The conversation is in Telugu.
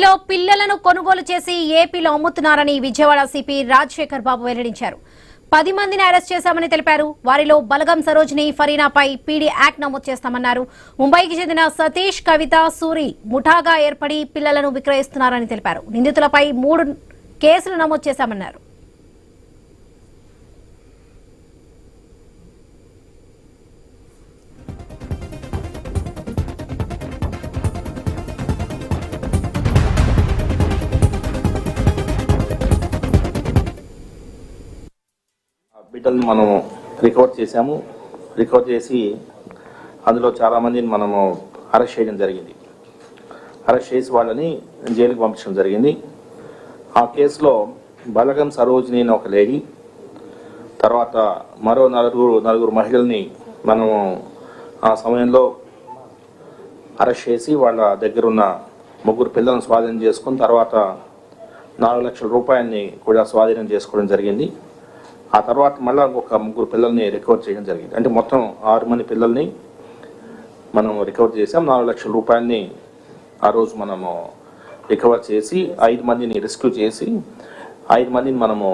ఢిల్లీలో పిల్లలను కొనుగోలు చేసి ఏపీలో అమ్ముతున్నారని విజయవాడ సిపి రాజశేఖర్ బాబు వెల్లడించారు. 10 మందిని అరెస్ట్ చేశామని తెలిపారు. వారిలో బలగం సరోజిని, ఫరీనాపై పీడీ యాక్ట్ నమోదు చేస్తామన్నారు. ముంబైకి చెందిన సతీష్, కవిత, సూరి ముఠాగా ఏర్పడి పిల్లలను విక్రయిస్తున్నారని తెలిపారు. నిందితులపై 3 కేసులు నమోదు చేశామన్నారు. బిడ్డలను మనము రికవర్ చేశాము. రికవర్ చేసి అందులో చాలామందిని మనము అరెస్ట్ చేయడం జరిగింది. అరెస్ట్ చేసి వాళ్ళని జైలుకి పంపించడం జరిగింది. ఆ కేసులో బలగం సరోజిని అని ఒక లేడీ, తర్వాత మరో నలుగురు మహిళల్ని మనము ఆ సమయంలో అరెస్ట్ చేసి వాళ్ళ దగ్గర ఉన్న 3 పిల్లలను స్వాధీనం చేసుకుని తర్వాత 4 లక్షల రూపాయలని కూడా స్వాధీనం చేసుకోవడం జరిగింది. ఆ తర్వాత మళ్ళీ ఒక 3 పిల్లల్ని రికవర్ చేయడం జరిగింది. అంటే మొత్తం 6 మంది పిల్లల్ని మనం రికవర్ చేసాం. 4 లక్షల రూపాయలని ఆ రోజు మనము రికవర్ చేసి 5 మందిని రెస్క్యూ చేసి 5 మందిని మనము